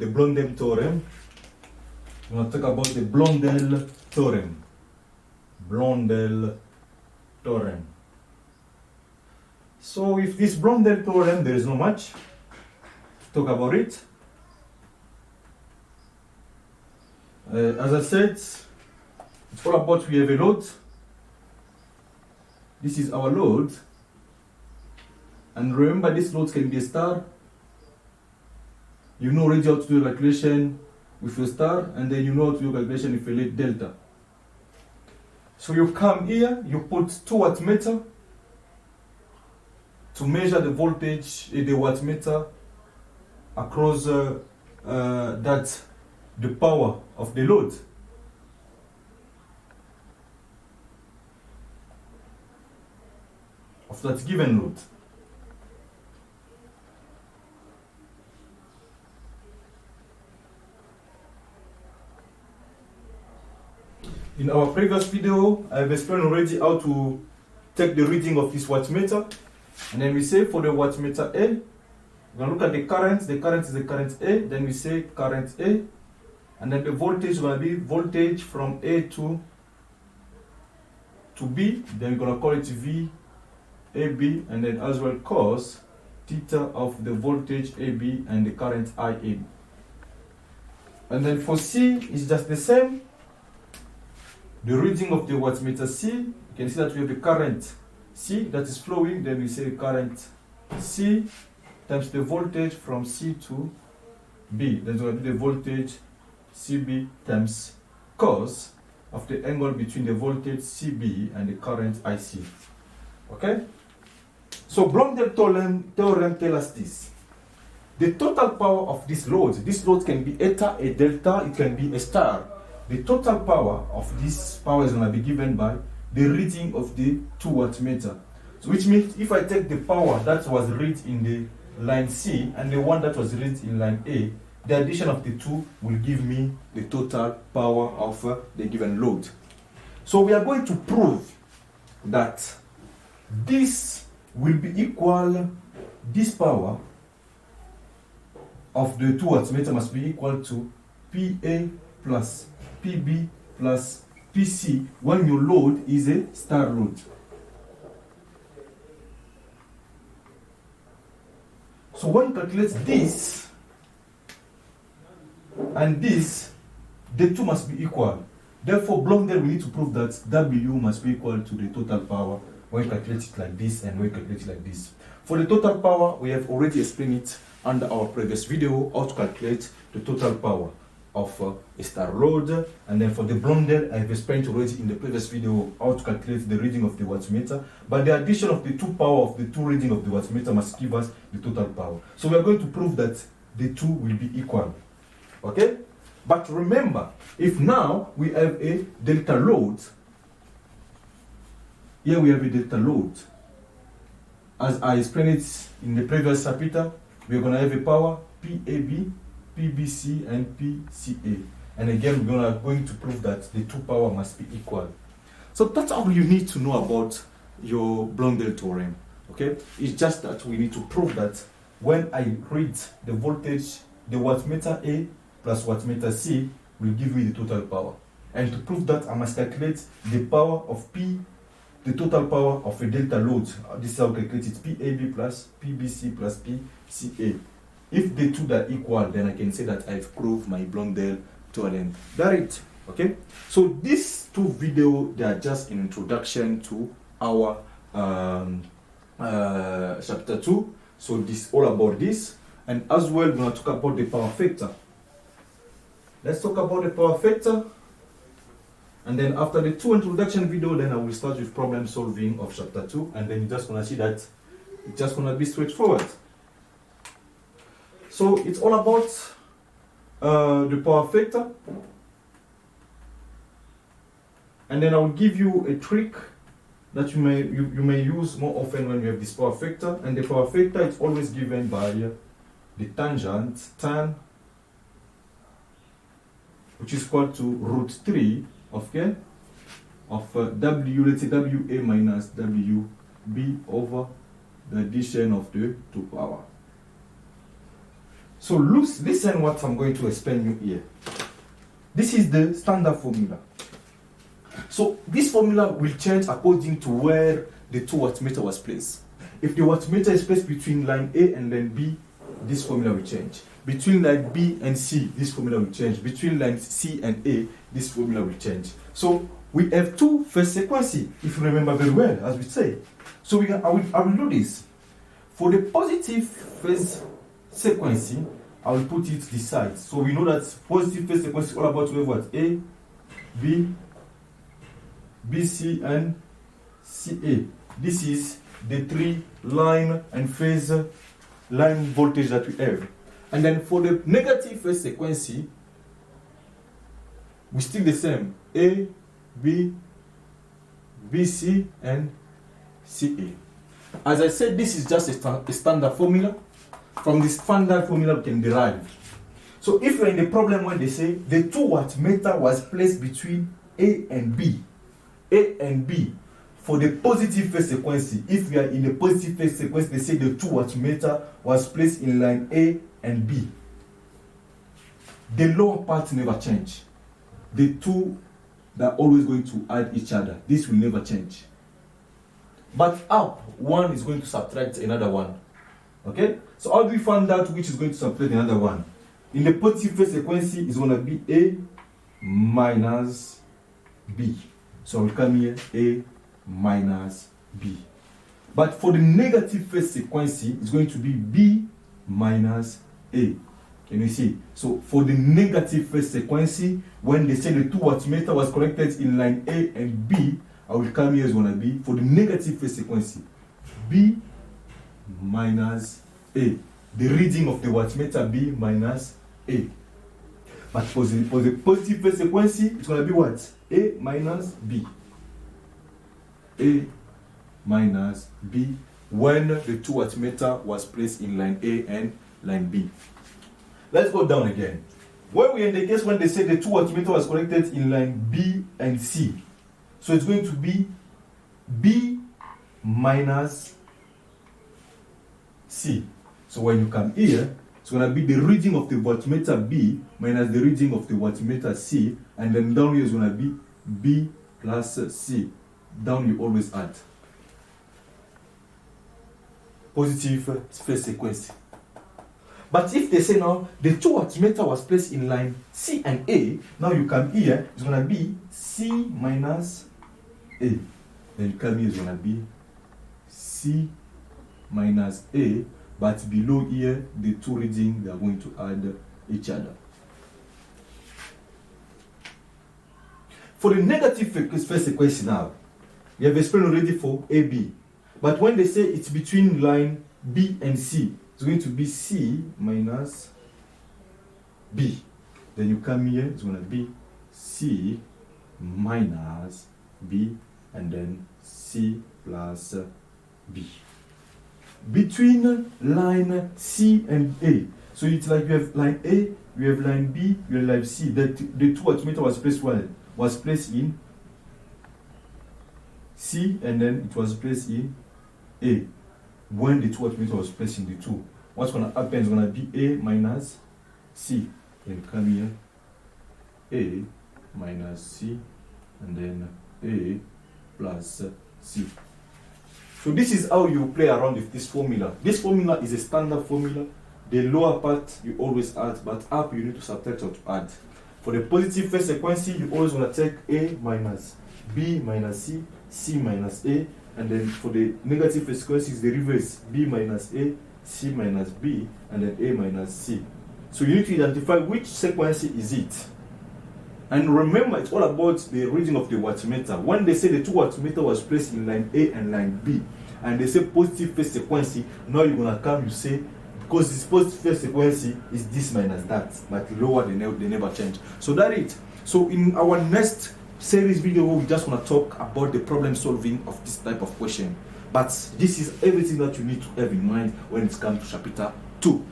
the Blondel theorem. We're going to talk about the Blondel theorem. Blondel theorem. So if this Blondel theorem, there is not much to talk about it. As I said, it's all about we have a load. This is our load. And remember, this load can be a star. You know already how to do a calculation with a star, and then you know how to do a calculation with a lead delta. So you come here, you put 2 wattmeter to measure the voltage in the wattmeter across the power of the load. Of that given load. In our previous video, I have explained already how to take the reading of this wattmeter. And then we say for the wattmeter A, we're going to look at the current. The current is the current A. Then we say current A. And then the voltage is going to be voltage from A to B. Then we're going to call it VAB. And then as well cos theta of the voltage AB and the current IA. And then for C, it's just the same. The reading of the wattmeter C, you can see that we have the current C that is flowing, then we say current C times the voltage from C to B. Then it's going to be the voltage CB times cos of the angle between the voltage CB and the current IC. Okay? So Blondel theorem tells us this. The total power of this load can be eta, a delta, it can be a star. The total power of this power is going to be given by the reading of the 2 wattmeter. So which means if I take the power that was read in the line C and the one that was read in line A, the addition of the 2 will give me the total power of the given load. So we are going to prove that this will be equal, this power of the 2 wattmeter must be equal to PA plus PB plus PC when your load is a star load. So when you calculate this and this, the 2 must be equal. Therefore, Blondel, we need to prove that W must be equal to the total power when you calculate it like this and when you calculate it like this. For the total power, we have already explained it under our previous video, how to calculate the total power of a star load. And then for the Blondel, I have explained already in the previous video how to calculate the reading of the wattmeter. But the addition of the 2 power of the 2 reading of the wattmeter must give us the total power. So we are going to prove that the 2 will be equal. Okay? But remember, if now we have a delta load, here we have a delta load. As I explained it in the previous chapter, we are going to have a power PAB, PBC and PCA. And again, we are going to prove that the 2 power must be equal. So that's all you need to know about your Blondel theorem. Okay? It's just that we need to prove that when I read the voltage, the wattmeter A plus wattmeter C will give me the total power. And to prove that, I must calculate the power of P, the total power of a delta load. This is how I calculate it, PAB plus PBC plus PCA. If the 2 are equal, then I can say that I've proved my Blondel theorem. That's it. Okay? So these 2 videos, they are just an introduction to our chapter 2. So this is all about this. And as well, we're going to talk about the power factor. Let's talk about the power factor. And then after the 2 introduction video, then I will start with problem solving of chapter 2. And then you're just going to see that it's just going to be straightforward. So it's all about the power factor. And then I will give you a trick that you may use more often when you have this power factor. And the power factor is always given by the tangent tan, which is equal to root 3 of W, let's say WA minus WB over the addition of the 2 power. So listen what I'm going to explain you here. This is the standard formula. So this formula will change according to where the 2 wattmeter was placed. If the wattmeter is placed between line A and line B, this formula will change. Between line B and C, this formula will change. Between line C and A, this formula will change. So we have 2 phase sequences, if you remember very well, as we say. So I will do this. For the positive phase sequence, I will put it this side. So we know that positive phase sequence is all about what? A, B, BC, and CA. This is the 3 line and phase line voltage that we have. And then for the negative phase sequence, we still the same. A, B, BC, and CA. As I said, this is just a standard formula. From this standard formula, we can derive. So if you're in the problem when they say the 2 wattmeter was placed between A and B, for the positive phase sequence, if we are in the positive phase sequence, they say the 2 wattmeter was placed in line A and B. The lower part never change. The 2, they're always going to add each other. This will never change. But up, one is going to subtract another one. Okay? So how do we find out which is going to subtract another one? In the positive phase sequence, it's going to be A minus B. So I will come here, A minus B. But for the negative phase sequence, it's going to be B minus A. Can you see? So for the negative phase sequence, when they say the 2 wattmeter was connected in line A and B, I will come here is going to be, for the negative phase sequence, B minus A. The reading of the wattmeter B minus A. But for the positive phase sequence, it's going to be what? A minus B. A minus B when the 2 wattmeter was placed in line A and line B. Let's go down again. When we in the case when they say the 2 wattmeter was connected in line B and C, so it's going to be B minus C. So when you come here, it's going to be the reading of the wattmeter B minus the reading of the wattmeter C, and then down here is going to be B plus C. Down you always add. Positive phase sequence. But if they say now the 2 wattmeter was placed in line C and A, now you come here, it's going to be C minus A. Then you come here, it's going to be C minus A, but below here, the 2 readings, they are going to add each other. For the negative phase sequence now, we have explained already for AB. But when they say it's between line B and C, it's going to be C minus B. Then you come here, it's going to be C minus B, and then C plus B. Between line C and A, so it's like you have line A, you have line B, you have line C. That the 2 wattmeter was placed where? Was placed in C, and then it was placed in A. When the 2 wattmeter was placed in the 2, what's going to happen is going to be A minus C. Then come here, A minus C, and then A plus C. So this is how you play around with this formula. This formula is a standard formula. The lower part you always add, but up you need to subtract or to add. For the positive phase sequence, you always want to take A minus B minus C, C minus A, and then for the negative phase sequence, it's the reverse, B minus A, C minus B, and then A minus C. So you need to identify which sequence is it. And remember, it's all about the reading of the wattmeter. When they say the 2 wattmeter was placed in line A and line B, and they say positive phase sequence, now you're going to come, you say, because this positive phase sequence is this minus that, but lower, they never change. So that's it. So in our next series video, we just want to talk about the problem solving of this type of question. But this is everything that you need to have in mind when it comes to chapter 2.